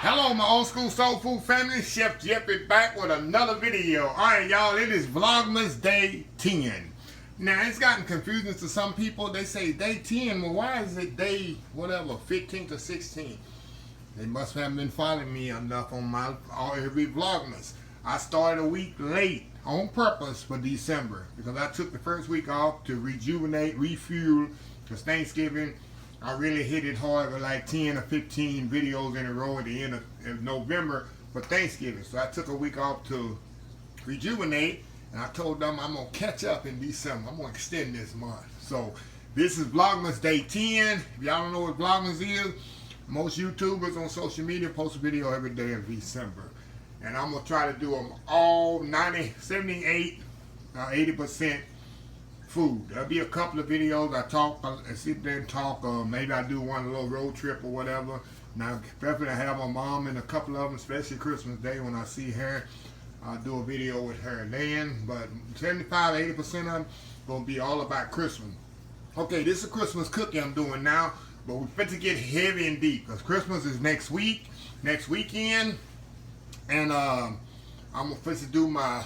Hello, my old school soul food family. Chef Jeff is back with another video. Alright, y'all, it is Vlogmas Day 10. Now, it's gotten confusing to some people. They say day 10. Well, why is it day, whatever, 15 to 16? They must have been following me enough on my every Vlogmas. I started a week late on purpose for December because I took the first week off to rejuvenate, refuel, because Thanksgiving. I really hit it hard with like 10 or 15 videos in a row at the end of November for Thanksgiving. So I took a week off to rejuvenate, and I told them I'm going to catch up in December. I'm going to extend this month. So this is Vlogmas Day 10. If y'all don't know what Vlogmas is, most YouTubers on social media post a video every day of December. And I'm going to try to do them all 90, 78, 80% food. There'll be a couple of videos I talk, I sit there and talk, or maybe I do one a little road trip or whatever. Now, definitely I have my mom and a couple of them, especially Christmas Day when I see her. I'll do a video with her then, but 75, 80% of them gonna be all about Christmas. Okay, this is a Christmas cookie I'm doing now, but we're fit to get heavy and deep because Christmas is next weekend, and I'm fit to do my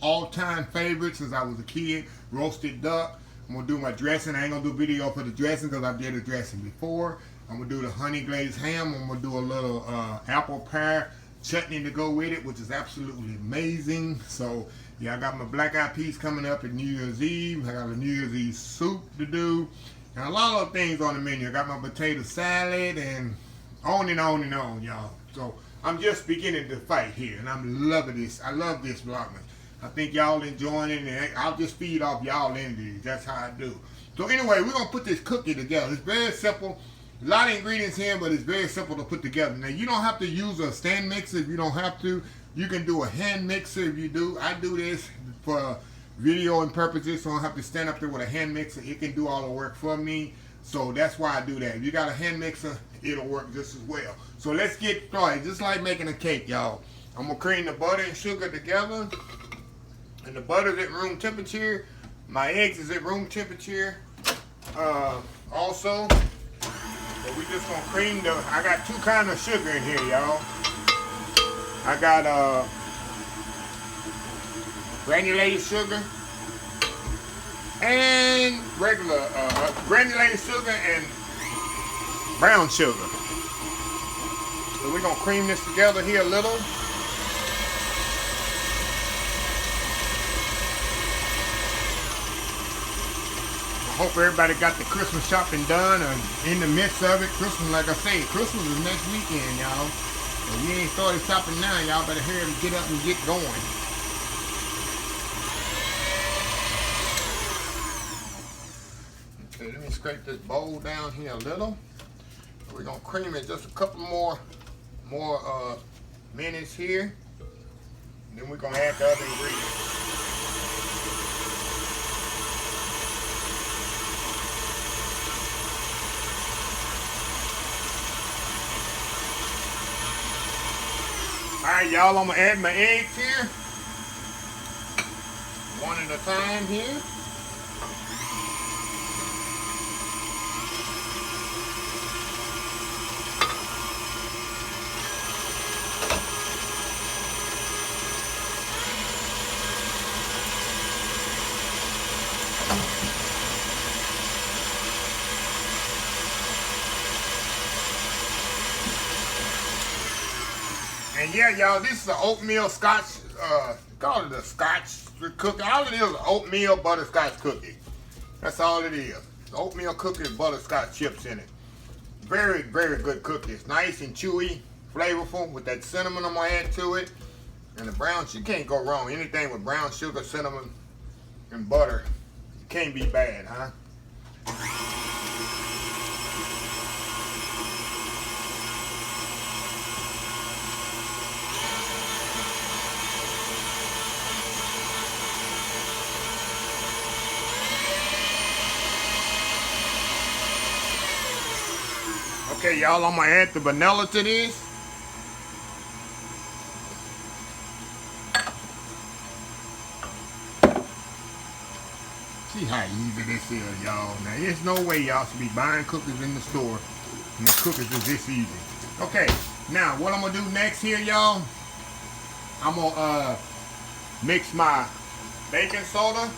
all-time favorite since I was a kid, roasted duck. I'm gonna do my dressing. I ain't gonna do a video for the dressing because I did a dressing before. I'm gonna do the honey glazed ham. I'm gonna do a little apple pear chutney to go with it, which is absolutely amazing. So yeah, I got my black eyed peas coming up at New Year's Eve. I got a New Year's Eve soup to do, and a lot of things on the menu. I got my potato salad and on and on and on, y'all. So I'm just beginning to fight here, and I'm loving this. I love this Vlogmas. I think y'all enjoying it, and I'll just feed off y'all energies. That's how I do. So anyway, we're going to put this cookie together. It's very simple. A lot of ingredients here, but it's very simple to put together. Now, you don't have to use a stand mixer if you don't have to. You can do a hand mixer if you do. I do this for video and purposes, so I don't have to stand up there with a hand mixer. It can do all the work for me. So that's why I do that. If you got a hand mixer, it'll work just as well. So let's get started. Just like making a cake, y'all. I'm going to cream the butter and sugar together. And the butter's at room temperature. My eggs is at room temperature. Also, so we just gonna cream the. I got two kinds of sugar in here, y'all. I got granulated sugar and regular granulated sugar and brown sugar. So we're gonna cream this together here a little. Hope everybody got the Christmas shopping done or in the midst of it. Christmas, like I say, Christmas is next weekend, y'all. If you ain't started shopping now, y'all better hurry and get up and get going. Okay, let me scrape this bowl down here a little. We're gonna cream it just a couple more minutes here. And then we're gonna add the other ingredients. Alright, y'all, I'm going to add my eggs here. One at a time here. And yeah, y'all, this is an oatmeal scotch, call it a scotch cookie. All it is an oatmeal butterscotch cookie. That's all it is. Oatmeal cookie with butterscotch chips in it. Very, very good cookie. It's nice and chewy, flavorful with that cinnamon I'm going to add to it. And the brown, you can't go wrong. Anything with brown sugar, cinnamon, and butter, it can't be bad, huh? Okay, y'all, I'm gonna add the vanilla to this. See how easy this is, y'all. Now, there's no way y'all should be buying cookies in the store and the cookies is this easy. Okay, Now, what I'm gonna do next here, y'all, I'm gonna mix my baking soda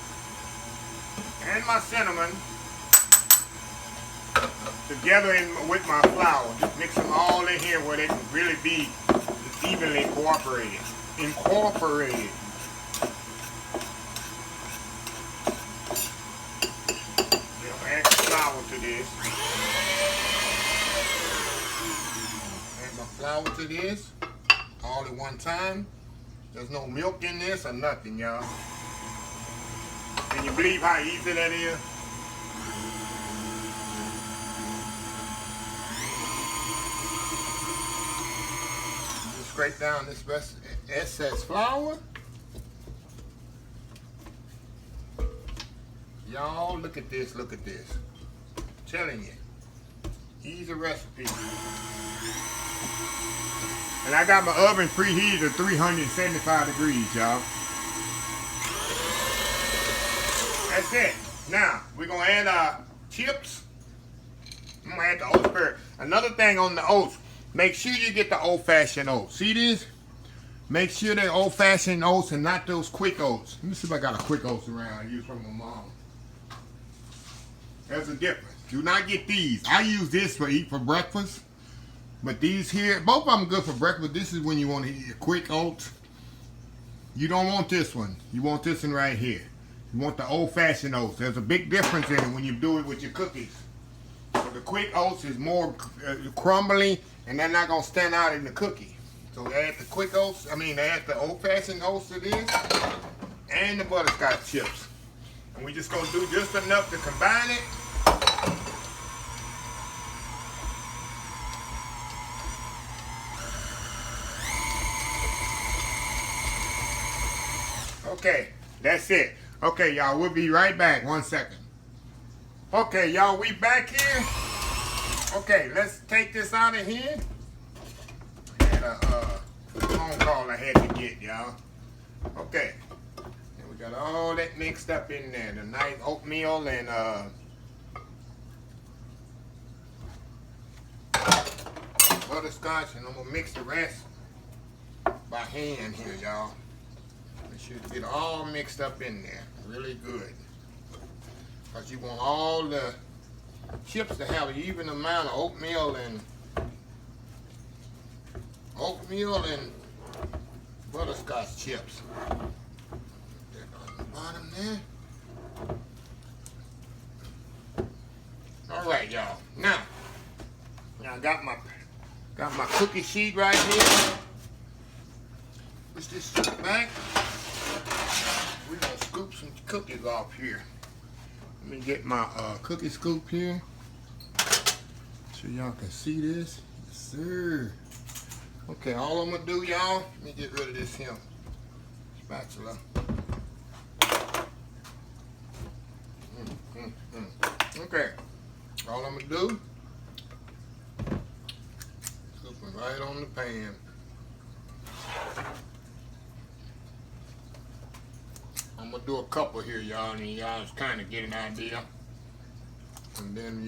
and my cinnamon together with my flour. Just mix them all in here where they can really be evenly incorporated. We'll add some flour to this. Add my flour to this all at one time. There's no milk in this or nothing, y'all. Can you believe how easy that is? Just scrape down this excess flour. Y'all, look at this, look at this. I'm telling you, easy recipe. And I got my oven preheated to 375 degrees, y'all. That's it. Now, we're going to add our chips. I'm going to add the oats first. Another thing on the oats, make sure you get the old-fashioned oats. See this? Make sure they're old-fashioned oats and not those quick oats. Let me see if I got a quick oats around I use from my mom. There's a difference. Do not get these. I use this for breakfast. But these here, both of them good for breakfast. This is when you want to eat your quick oats. You don't want this one. You want this one right here. You want the old-fashioned oats. There's a big difference in it when you do it with your cookies. So the quick oats is more crumbly, and they're not going to stand out in the cookie. So add the quick oats, add the old-fashioned oats to this, and the butterscotch chips. And we're just going to do just enough to combine it. Okay, that's it. Okay, y'all, we'll be right back. 1 second. Okay, y'all, we back here. Okay, let's take this out of here. I had a phone call I had to get, y'all. Okay, and we got all that mixed up in there. The nice oatmeal and butterscotch, and I'm gonna mix the rest by hand here, y'all. Make sure to get all mixed up in there, really good. Because you want all the chips to have an even amount of oatmeal and butterscotch chips. There on the bottom there. All right, y'all. Now I got my cookie sheet right here. Push this shit back. We're gonna scoop some cookies off here. Let me get my cookie scoop here so y'all can see this. Yes, sir. Okay, all I'm gonna do, y'all, let me get rid of this here spatula. Okay, all I'm gonna do, scoop it right on the pan. I'm gonna do a couple here, y'all, and y'all just kind of get an idea. And then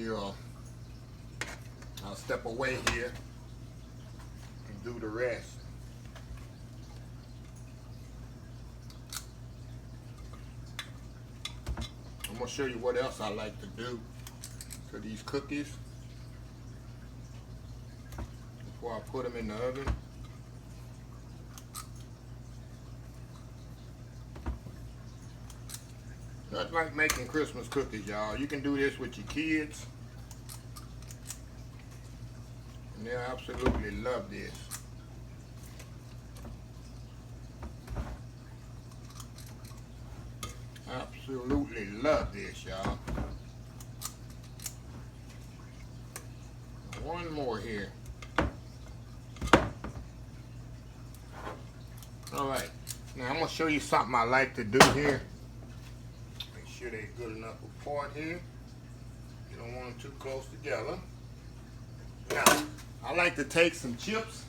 I'll step away here and do the rest. I'm gonna show you what else I like to do to these cookies before I put them in the oven. Nothing like making Christmas cookies, y'all. You can do this with your kids, and they'll absolutely love this. Absolutely love this, y'all. One more here. All right. Now I'm gonna show you something I like to do here. Make sure they're good enough apart here. You don't want them too close together. Now, I like to take some chips,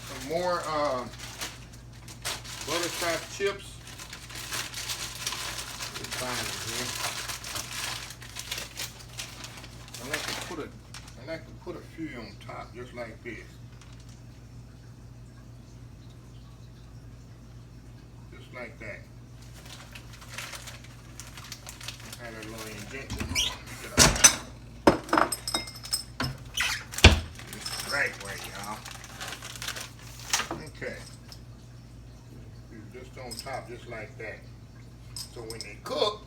some more butterscotch chips. Let's find them here. I like to put it. I I like to put a few on top, just like this. Just like that. I had a little indentation. This is the right way, y'all. Okay. Just on top, just like that. So when they cook,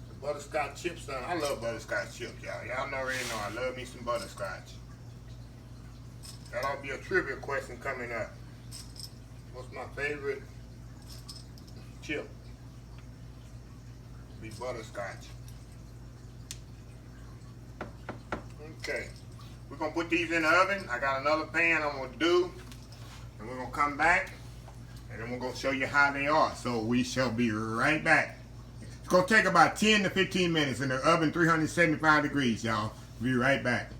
the butterscotch chips, I love butterscotch chips, y'all. Y'all already know I love me some butterscotch. That'll be a trivia question coming up. What's my favorite chip? It'll be butterscotch. Okay. We're going to put these in the oven. I got another pan I'm going to do. And we're going to come back. And then we're going to show you how they are. So we shall be right back. It's going to take about 10 to 15 minutes in the oven, 375 degrees, y'all. Be right back.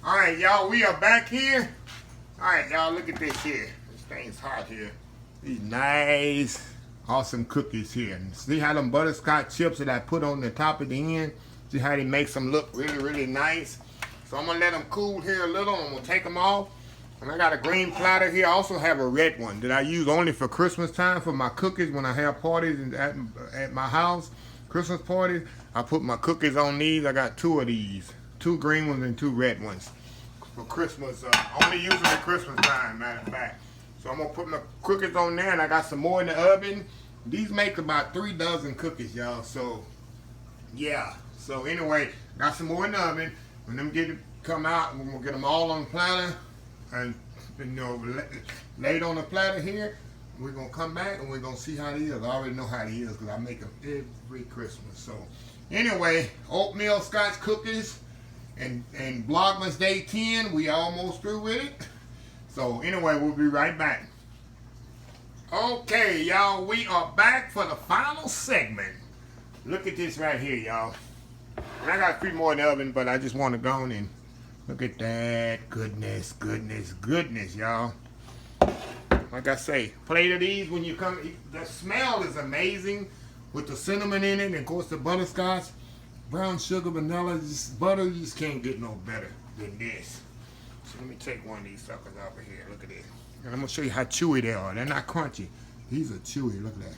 Alright, y'all, we are back here. Alright, y'all, look at this here. This thing's hot here. These nice, awesome cookies here. And see how them butterscotch chips that I put on the top of the end? See how they make them look really, really nice? So I'm going to let them cool here a little. I'm going to take them off. And I got a green platter here. I also have a red one that I use only for Christmas time for my cookies when I have parties at my house. Christmas parties, I put my cookies on these. I got 2 of these. 2 green ones and 2 red ones for Christmas. Only use them at Christmas time, matter of fact. So I'm going to put my cookies on there, and I got some more in the oven. These make about 3 dozen cookies, y'all. So, yeah. So, anyway, got some more in the oven. When them come out, we're going to get them all on the platter. And, you know, laid on the platter here. We're going to come back and we're going to see how it is. I already know how it is because I make them every Christmas. So, anyway, oatmeal scotch cookies and Vlogmas Day 10. We almost through with it. So, anyway, we'll be right back. Okay, y'all, we are back for the final segment. Look at this right here, y'all. And I got a few more in the oven, but I just want to go on and look at that. Goodness, goodness, goodness, y'all. Like I say, plate of these when you come. The smell is amazing with the cinnamon in it. And, of course, the butterscotch, brown sugar, vanilla, just butter. You just can't get no better than this. So let me take one of these suckers off of here. Look at this. And I'm going to show you how chewy they are. They're not crunchy. These are chewy. Look at that.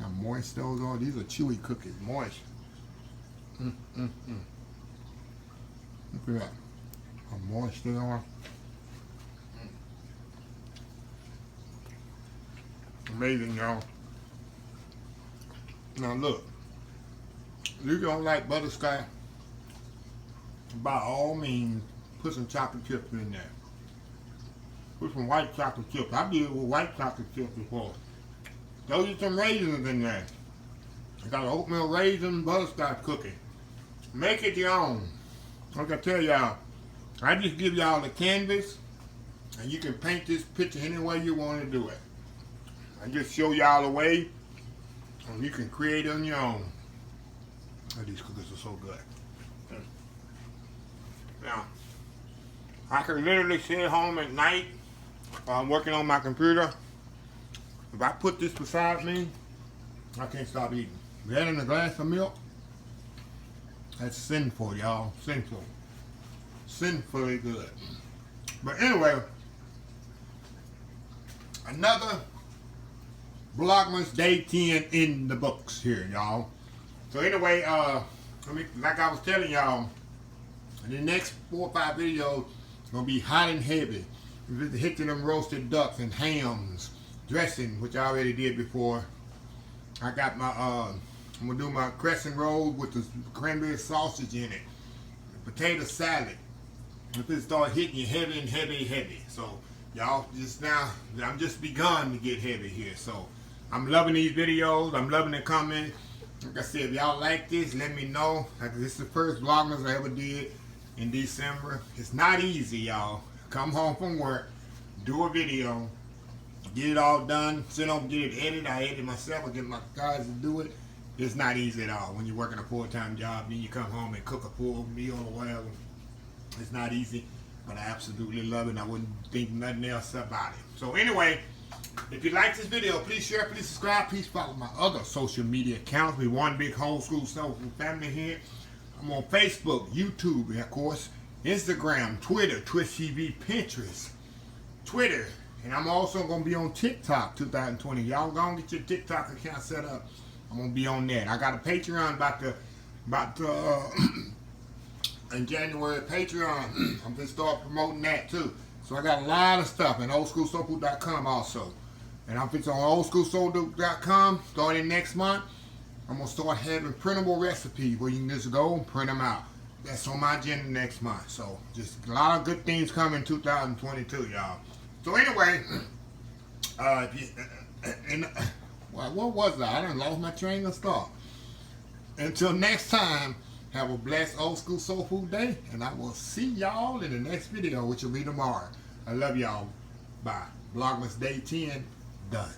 How moist those are. These are chewy cookies. Moist. Look at that. How moist they are. Amazing, y'all. Now look, if you don't like butterscotch, by all means, put some chocolate chips in there. Put some white chocolate chips. I did it with white chocolate chips before. Throw you some raisins in there. I got an oatmeal raisin butterscotch cookie. Make it your own. Like I tell y'all, I just give y'all the canvas, and you can paint this picture any way you want to do it. I just show y'all the way, and you can create it on your own. Oh, these cookies are so good. Now, I can literally sit at home at night while I'm working on my computer. If I put this beside me, I can't stop eating. That and a glass of milk, that's sinful, y'all. Sinful. Sinfully good. But anyway, another Vlogmas Day 10 in the books here, y'all. So anyway, like I was telling y'all, in the next 4 or 5 videos, it's gonna be hot and heavy. We're hitting them roasted ducks and hams, dressing, which I already did before. I got my I'm gonna do my crescent roll with the cranberry sausage in it, the potato salad. If it start hitting you heavy and heavy, heavy. So y'all just now, I'm just begun to get heavy here. So I'm loving these videos. I'm loving the comments. Like I said, if y'all like this, let me know. Like, this is the first Vlogmas I ever did in December. It's not easy, y'all. Come home from work, do a video, get it all done, sit home, get it edited. I edit myself, I get my guys to do it. It's not easy at all. When you're working a full-time job, then you come home and cook a full meal or whatever. It's not easy, but I absolutely love it, and I wouldn't think nothing else about it. So anyway, if you like this video, please share, please subscribe, please follow my other social media accounts. We one big whole school soul family here. I'm on Facebook, YouTube, and of course, Instagram, Twitter, Twitch TV, Pinterest, Twitter, and I'm also going to be on TikTok 2020. Y'all go and get your TikTok account set up. I'm going to be on that. I got a Patreon about to in January, Patreon. I'm going to start promoting that too. So I got a lot of stuff, and oldschoolsoulfood.com also. And I'm fixing on oldschoolsoulfood.com starting next month. I'm going to start having printable recipes where you can just go and print them out. That's on my agenda next month. So just a lot of good things coming in 2022, y'all. So anyway, what was that? I done lost my train of thought. Until next time, have a blessed Old School Soul Food Day, and I will see y'all in the next video, which will be tomorrow. I love y'all. Bye. Vlogmas Day 10 done.